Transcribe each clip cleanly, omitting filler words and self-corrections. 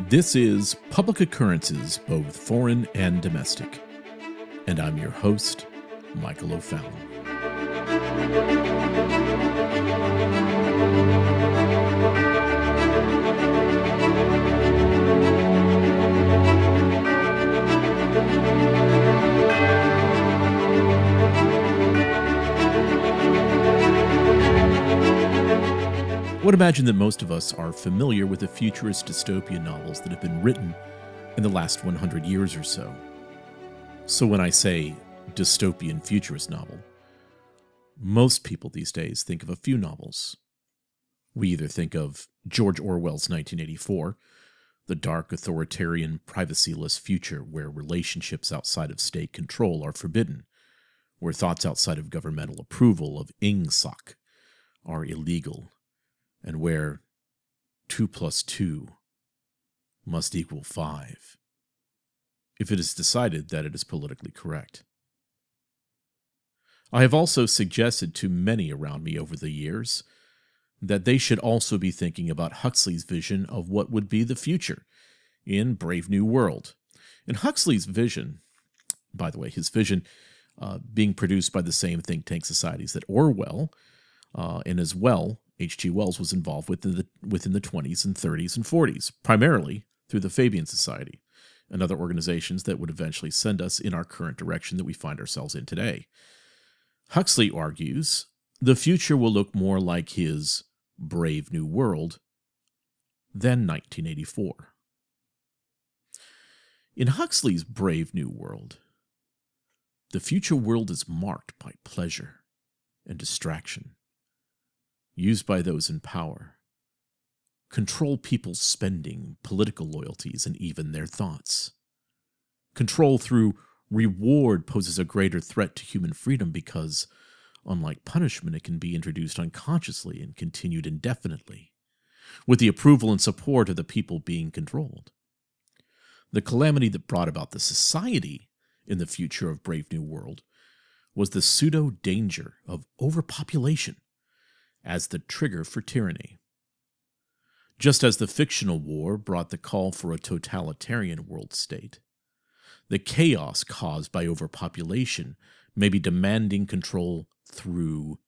This is Public Occurrences, both foreign and domestic. And I'm your host, Michael O'Fallon. I would imagine that most of us are familiar with the futurist dystopian novels that have been written in the last 100 years or so. So when I say dystopian futurist novel, most people these days think of a few novels. We either think of George Orwell's 1984, the dark, authoritarian, privacyless future where relationships outside of state control are forbidden, where thoughts outside of governmental approval of ingsoc are illegal, and where 2 + 2 must equal 5, if it is decided that it is politically correct. I have also suggested to many around me over the years that they should also be thinking about Huxley's vision of what would be the future in Brave New World. In Huxley's vision, by the way, his vision being produced by the same think tank societies that Orwell, and as well, H.G. Wells was involved within the 20s and 30s and 40s, primarily through the Fabian Society and other organizations that would eventually send us in our current direction that we find ourselves in today. Huxley argues the future will look more like his Brave New World than 1984. In Huxley's Brave New World, the future world is marked by pleasure and distraction, used by those in power, control people's spending, political loyalties, and even their thoughts. Control through reward poses a greater threat to human freedom because, unlike punishment, it can be introduced unconsciously and continued indefinitely, with the approval and support of the people being controlled. The calamity that brought about the society in the future of Brave New World was the pseudo-danger of overpopulation as the trigger for tyranny. Just as the fictional war brought the call for a totalitarian world state, the chaos caused by overpopulation may be demanding control through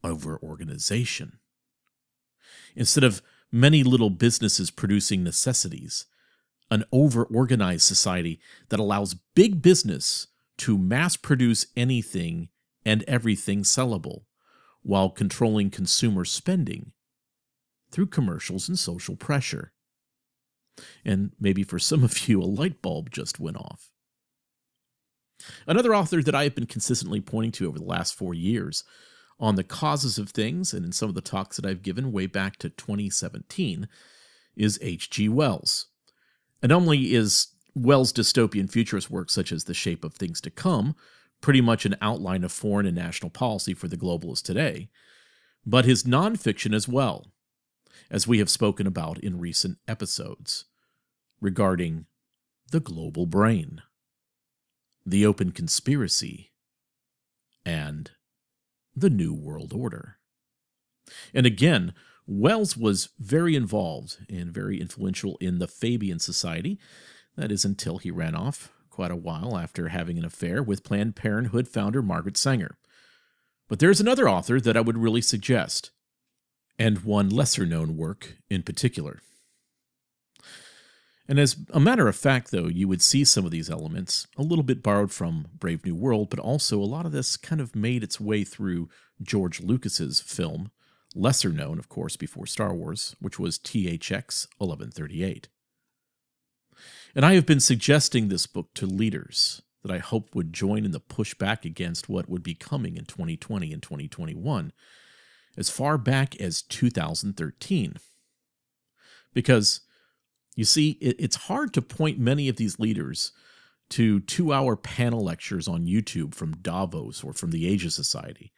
over-organization. Instead of many little businesses producing necessities, an over-organized society that allows big business to mass-produce anything and everything sellable, while controlling consumer spending through commercials and social pressure. And maybe for some of you, a light bulb just went off. Another author that I have been consistently pointing to over the last 4 years on the causes of things, and in some of the talks that I've given way back to 2017, is H.G. Wells. And not only is Wells' dystopian futurist work such as The Shape of Things to Come pretty much an outline of foreign and national policy for the globalists today, but his nonfiction as well, as we have spoken about in recent episodes, regarding the global brain, the open conspiracy, and the New World Order. And again, Wells was very involved and very influential in the Fabian Society. That is until he ran off quite a while after having an affair with Planned Parenthood founder Margaret Sanger. But there's another author that I would really suggest, and one lesser-known work in particular. And as a matter of fact, though, you would see some of these elements a little bit borrowed from Brave New World, but also a lot of this kind of made its way through George Lucas's film, lesser known, of course, before Star Wars, which was THX 1138. And I have been suggesting this book to leaders that I hope would join in the pushback against what would be coming in 2020 and 2021 as far back as 2013. Because, you see, it's hard to point many of these leaders to 2-hour panel lectures on YouTube from Davos or from the Asia Society.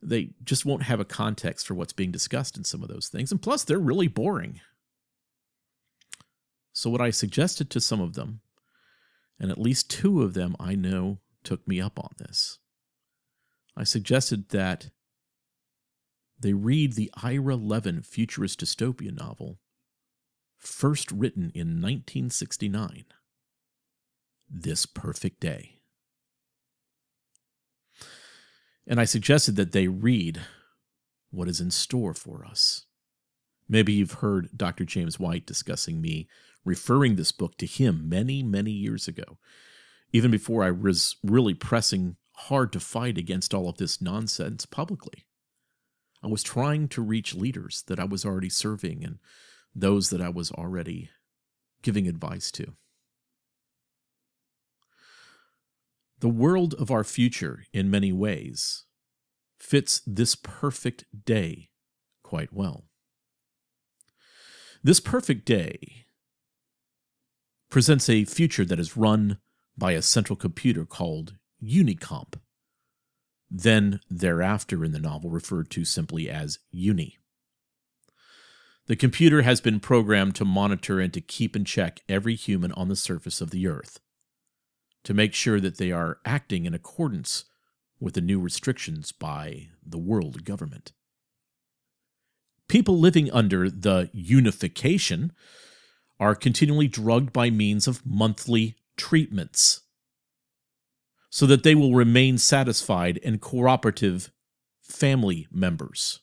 They just won't have a context for what's being discussed in some of those things, and plus they're really boring. So what I suggested to some of them, and at least 2 of them I know took me up on this, I suggested that they read the Ira Levin futurist dystopian novel first written in 1969. This perfect day. And I suggested that they read what is in store for us. Maybe you've heard Dr. James White discussing me referring this book to him many, many years ago, even before I was really pressing hard to fight against all of this nonsense publicly. I was trying to reach leaders that I was already serving and those that I was already giving advice to. The world of our future, in many ways, fits this perfect day quite well. This perfect day presents a future that is run by a central computer called Unicomp, then thereafter in the novel referred to simply as Uni. The computer has been programmed to monitor and to keep in check every human on the surface of the earth, to make sure that they are acting in accordance with the new restrictions by the world government. People living under the unification are continually drugged by means of monthly treatments so that they will remain satisfied and cooperative family members.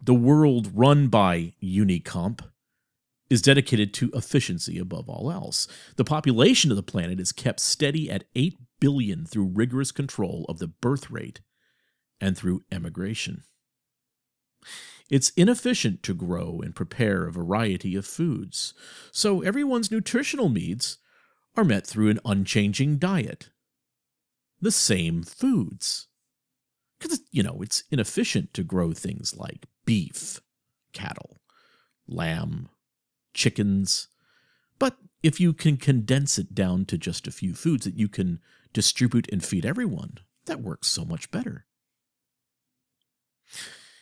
The world run by Unicomp is dedicated to efficiency above all else. The population of the planet is kept steady at 8 billion through rigorous control of the birth rate and through emigration. It's inefficient to grow and prepare a variety of foods, so everyone's nutritional needs are met through an unchanging diet. The same foods. Because, it's inefficient to grow things like beef, cattle, lamb, chickens. But if you can condense it down to just a few foods that you can distribute and feed everyone, that works so much better.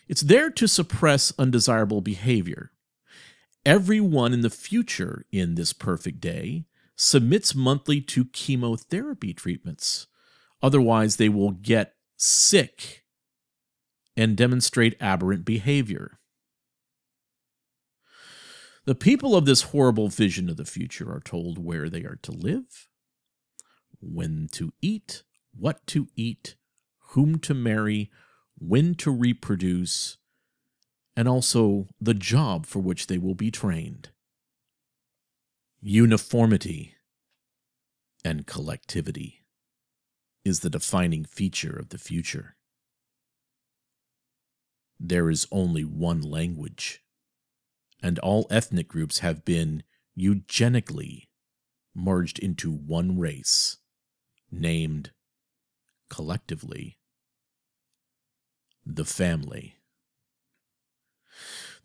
It's there to suppress undesirable behavior. Everyone in the future in this perfect day submits monthly to chemotherapy treatments. Otherwise, they will get sick and demonstrate aberrant behavior. The people of this horrible vision of the future are told where they are to live, when to eat, what to eat, whom to marry, when to reproduce, and also the job for which they will be trained. Uniformity and collectivity is the defining feature of the future. There is only one language, and all ethnic groups have been eugenically merged into one race, named, collectively, the family.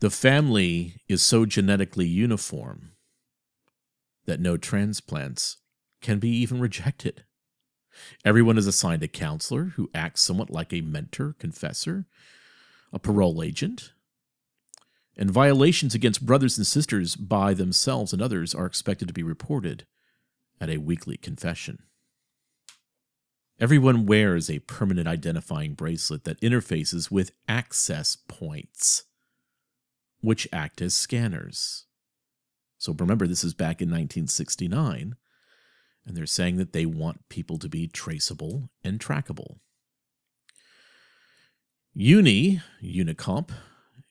The family is so genetically uniform that no transplants can be even rejected. Everyone is assigned a counselor who acts somewhat like a mentor, confessor, a parole agent, and violations against brothers and sisters by themselves and others are expected to be reported at a weekly confession. Everyone wears a permanent identifying bracelet that interfaces with access points, which act as scanners. So remember, this is back in 1969, and they're saying that they want people to be traceable and trackable. Unicomp,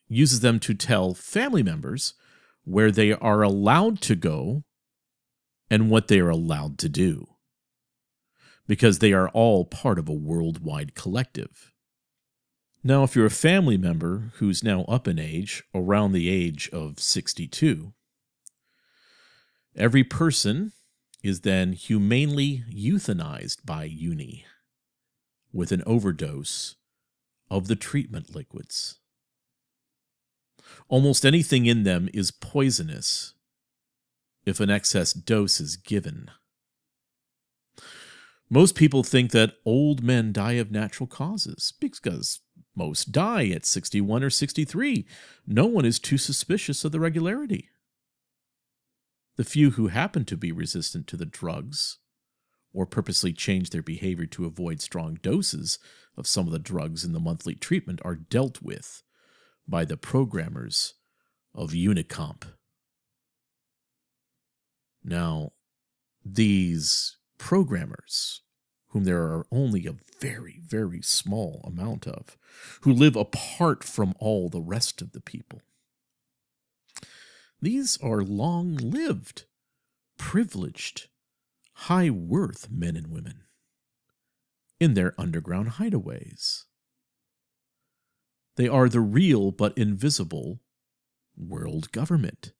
uses them to tell family members where they are allowed to go and what they are allowed to do, because they are all part of a worldwide collective. Now, if you're a family member who's now up in age, around the age of 62, every person is then humanely euthanized by Uni with an overdose of the treatment liquids. Almost anything in them is poisonous if an excess dose is given. Most people think that old men die of natural causes because most die at 61 or 63. No one is too suspicious of the regularity. The few who happen to be resistant to the drugs or purposely change their behavior to avoid strong doses of some of the drugs in the monthly treatment are dealt with by the programmers of Unicomp Now, these programmers, whom there are only a very, very small amount of, who live apart from all the rest of the people, these are long-lived, privileged, high-worth men and women in their underground hideaways. They are the real but invisible world government.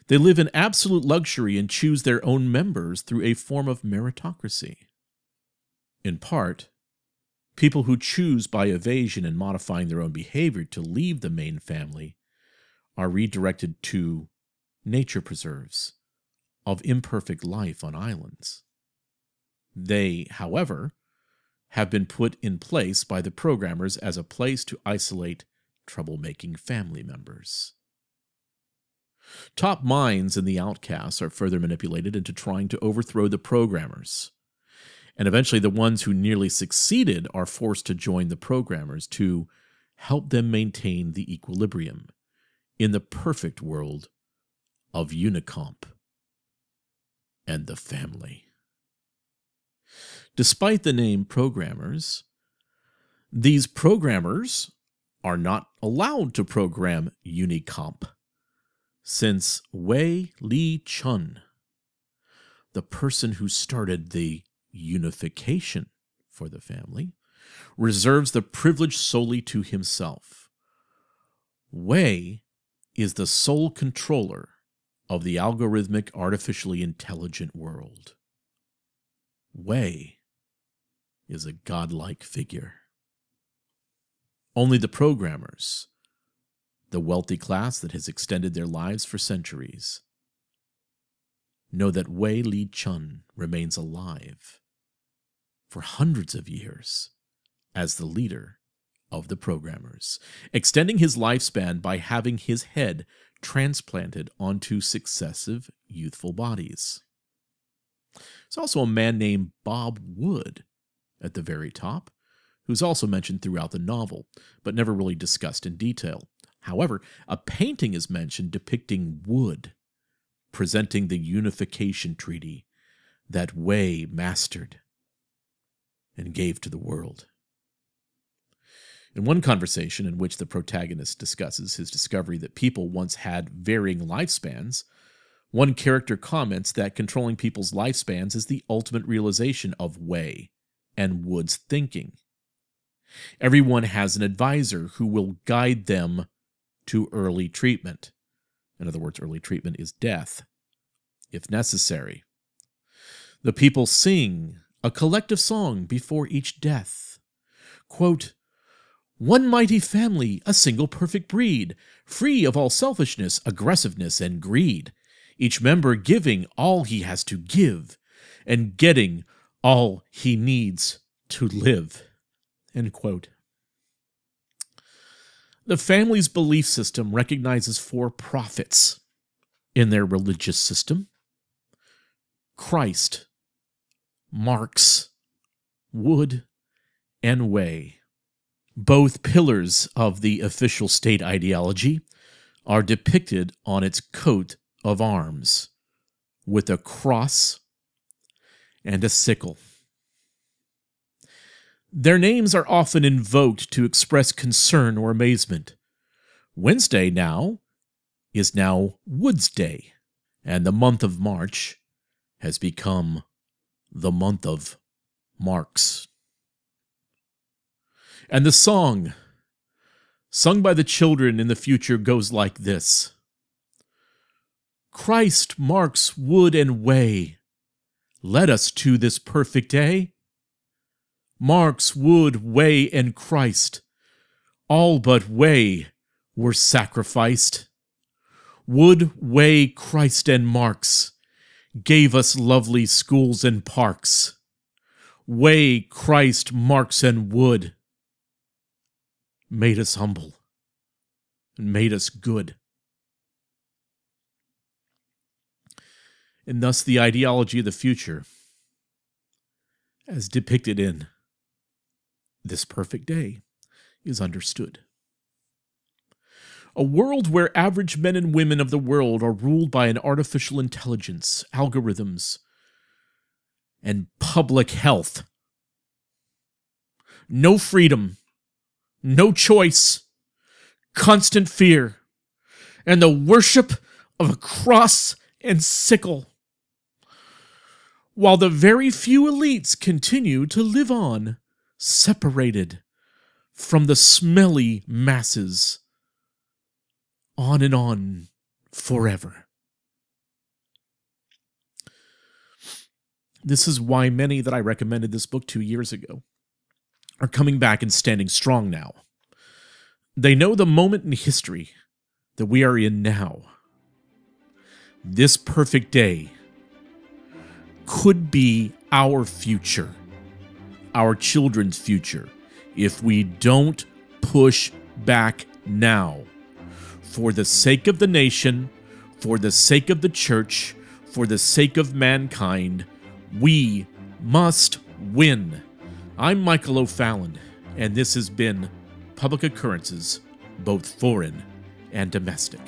They live in absolute luxury and choose their own members through a form of meritocracy. In part, people who choose by evasion and modifying their own behavior to leave the main family are redirected to nature preserves of imperfect life on islands. They, however, have been put in place by the programmers as a place to isolate troublemaking family members. Top minds in the outcasts are further manipulated into trying to overthrow the programmers. And eventually the ones who nearly succeeded are forced to join the programmers to help them maintain the equilibrium in the perfect world of Unicomp and the family. Despite the name programmers, these programmers are not allowed to program Unicomp, since Wei Li Chun, the person who started the unification for the family, reserves the privilege solely to himself. Wei is the sole controller of the algorithmic, artificially intelligent world. Wei is a godlike figure. Only the programmers, the wealthy class that has extended their lives for centuries, know that Wei Li Chun remains alive for hundreds of years as the leader of the programmers, extending his lifespan by having his head transplanted onto successive youthful bodies. There's also a man named Bob Wood at the very top, who's also mentioned throughout the novel, but never really discussed in detail. However, a painting is mentioned depicting Wood presenting the unification treaty that Wei mastered and gave to the world. In one conversation in which the protagonist discusses his discovery that people once had varying lifespans, one character comments that controlling people's lifespans is the ultimate realization of Wei and Wood's thinking. Everyone has an advisor who will guide them to early treatment. In other words, early treatment is death, if necessary. The people sing a collective song before each death. Quote, "One mighty family, a single perfect breed, free of all selfishness, aggressiveness, and greed, each member giving all he has to give, and getting all he needs to live." End quote. The family's belief system recognizes four prophets in their religious system: Christ, Marx, Wood, and Wei. Both pillars of the official state ideology are depicted on its coat of arms, with a cross and a sickle. Their names are often invoked to express concern or amazement. Wednesday is now Wood's Day, and the month of March has become the month of Marx. And the song, sung by the children in the future, goes like this: Christ, Marx, Wood, and Wei led us to this perfect day. Marx, Wood, Wei, and Christ, all but Wei were sacrificed. Wood, Wei, Christ, and Marx gave us lovely schools and parks. Wei, Christ, Marx, and Wood made us humble and made us good. And thus the ideology of the future, as depicted in This Perfect Day, is understood. A world where average men and women of the world are ruled by an artificial intelligence, algorithms, and public health. No freedom, no choice, constant fear, and the worship of a cross and sickle. While the very few elites continue to live on, separated from the smelly masses, on and on forever. This is why many that I recommended this book 2 years ago are coming back and standing strong now. They know the moment in history that we are in now. This perfect day could be our future, our children's future, if we don't push back now. For the sake of the nation, for the sake of the church, for the sake of mankind, we must win. I'm Michael O'Fallon, and this has been Public Occurrences, both foreign and domestic.